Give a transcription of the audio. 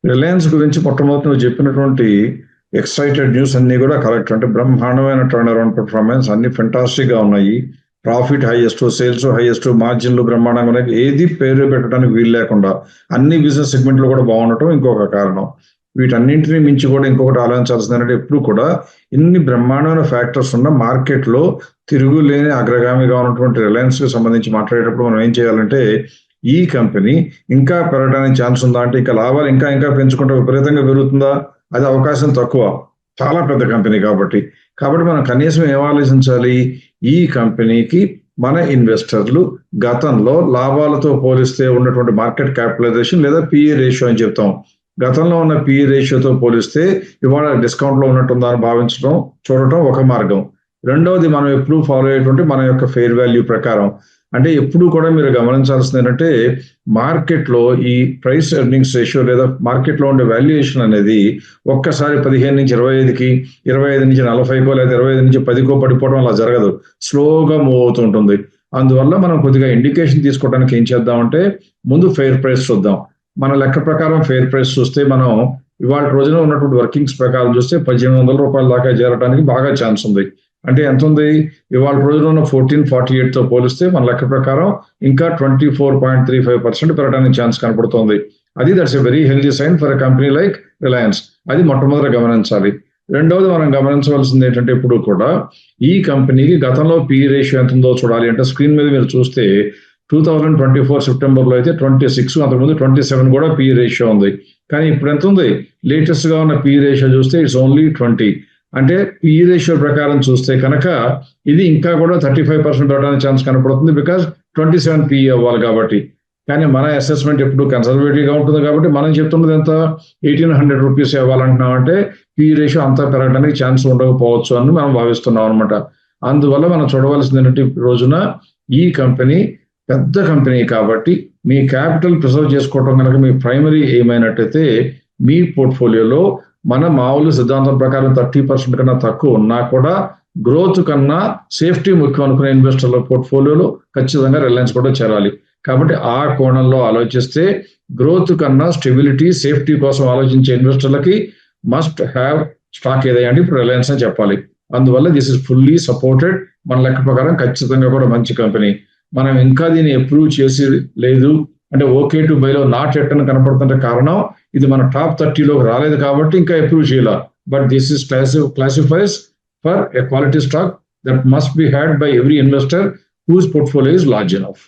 Reliance గురించి మొట్టమొదటి నువ్వు చెప్పినటువంటి ఎక్సైటెడ్ న్యూస్ అన్ని కూడా కరెక్ట్. అంటే బ్రహ్మాండమైన టర్న్ అరౌండ్ పెర్ఫార్మెన్స్, అన్ని ఫెంటాస్టిక్ గా ఉన్నాయి. ప్రాఫిట్ హైయెస్ట్, సేల్స్ హైయెస్ట్, మార్జిన్లు బ్రహ్మాండంగా ఉన్నాయి. ఏది పేరు పెట్టడానికి వీలు లేకుండా అన్ని బిజినెస్ సెగ్మెంట్లు కూడా బాగుండటం ఇంకొక కారణం. వీటన్నింటినీ మించి కూడా ఇంకొకటి ఆలోచించాల్సింది ఏంటంటే, ఎప్పుడు కూడా ఇన్ని బ్రహ్మాండమైన ఫ్యాక్టర్స్ ఉన్న మార్కెట్ లో తిరుగులేని అగ్రగామిగా ఉన్నటువంటి రిలయన్స్ కి సంబంధించి మాట్లాడేటప్పుడు మనం ఏం చేయాలంటే, ఈ కంపెనీ ఇంకా పెరగడానికి ఛాన్స్ ఉందా అంటే, ఇంకా లాభాలు ఇంకా ఇంకా పెంచుకుంటే విపరీతంగా పెరుగుతుందా? అది అవకాశం తక్కువ. చాలా పెద్ద కంపెనీ కాబట్టి మనం కనీసం ఏం ఆలోచించాలి? ఈ కంపెనీకి మన ఇన్వెస్టర్లు గతంలో లాభాలతో పోలిస్తే ఉన్నటువంటి మార్కెట్ క్యాపిటలైజేషన్ లేదా పిఈ రేషియో అని చెప్తాం. గతంలో ఉన్న పిఈ రేషియోతో పోలిస్తే ఇవాళ డిస్కౌంట్ లో ఉన్నట్టుందా అని భావించడం, చూడటం ఒక మార్గం. రెండవది, మనం ఎప్పుడు ఫాలో అయ్యేటువంటి మన యొక్క ఫెయిర్ వాల్యూ ప్రకారం. అంటే ఎప్పుడు కూడా మీరు గమనించాల్సింది ఏంటంటే, మార్కెట్ లో ఈ ప్రైస్ ఎర్నింగ్స్ రేషియో లేదా మార్కెట్ లో ఉండే వాల్యుయేషన్ అనేది ఒక్కసారి 15 నుంచి 25కి, 25 నుంచి 40కో లేదా 25 నుంచి 10కో పడిపోవడం అలా జరగదు. స్లోగా మూవ్ అవుతూ ఉంటుంది. అందువల్ల మనం కొద్దిగా ఇండికేషన్ తీసుకోవడానికి ఏం చేద్దామంటే, ముందు ఫెయిర్ ప్రైస్ చూద్దాం. మన లెక్క ప్రకారం ఫెయిర్ ప్రైస్ చూస్తే మనం ఇవాళ రోజున ఉన్నటువంటి వర్కింగ్స్ ప్రకారం చూస్తే ₹1800 దాకా చేరడానికి బాగా ఛాన్స్ ఉంది. అంటే ఎంత ఉంది? ఇవాళ రోజున ఉన్న 1448తో పోలిస్తే మన లెక్క ప్రకారం ఇంకా 24.35% పెరగడానికి ఛాన్స్ కనపడుతోంది. That's a very healthy sign for a company like Reliance. అది మొట్టమొదట గమనించాలి. రెండవది మనం గమనించవలసింది ఏంటంటే, ఎప్పుడు కూడా ఈ కంపెనీకి గతంలో పిఈ రేషియో ఎంత ఉందో చూడాలి. అంటే స్క్రీన్ మీద మీరు చూస్తే 2024 సెప్టెంబర్లో అయితే 26, అంతకుముందు 27 కూడా పిఈ రేషియో ఉంది. కానీ ఇప్పుడు ఎంత ఉంది? లేటెస్ట్ గా ఉన్న పిఈ రేషియో చూస్తే ఇట్స్ ఓన్లీ 20. అంటే పిఈ రేషియో ప్రకారం చూస్తే కనుక ఇది ఇంకా కూడా 35% అవడానికి ఛాన్స్ కనపడుతుంది. బికాస్ 27 పిఈ అవ్వాలి కాబట్టి. కానీ మన అసెస్మెంట్ ఎప్పుడు కన్సర్వేటివ్ గా ఉంటుంది కాబట్టి మనం చెప్తున్నది ఎంత? ₹1800 ఇవ్వాలంటున్నాం. అంటే పిఈ రేషియో అంతా పెరగడానికి ఛాన్స్ ఉండకపోవచ్చు అని మనం భావిస్తున్నాం అనమాట. అందువల్ల మనం చూడవలసింది ఏంటంటే, ఈ రోజున ఈ కంపెనీ పెద్ద కంపెనీ కాబట్టి మీ క్యాపిటల్ ప్రిజర్వ్ చేసుకోవడం కనుక మీ ప్రైమరీ ఏమైనట్టయితే, మీ పోర్ట్ఫోలియోలో మన మామూలు సిద్ధాంతం ప్రకారం 30% కన్నా తక్కువ ఉన్నా కూడా గ్రోత్ కన్నా సేఫ్టీ ముఖ్యం అనుకునే ఇన్వెస్టర్ల పోర్ట్ఫోలియోలో ఖచ్చితంగా రిలయన్స్ కూడా చేరాలి. కాబట్టి ఆ కోణంలో ఆలోచిస్తే గ్రోత్ కన్నా స్టెబిలిటీ, సేఫ్టీ కోసం ఆలోచించే ఇన్వెస్టర్లకి మస్ట్ హ్యావ్ స్టాక్ ఏదైనా అంటే ఇప్పుడు రిలయన్స్ అని చెప్పాలి. అందువల్ల దిస్ ఇస్ ఫుల్లీ సపోర్టెడ్. మన లెక్క ప్రకారం ఖచ్చితంగా కూడా మంచి కంపెనీ. మనం ఇంకా దీన్ని అప్రూవ్ చేసి లేదు అంటే ఓకే టు బైలో నాట్ ఎట్ అని కనపడుతుంటే కారణం ఇది మన టాప్ 30లోకి రాలేదు కాబట్టి ఇంకా అప్రూవ్ చేయాల. But this is classifies for a quality stock that must be had by every investor whose portfolio is large enough.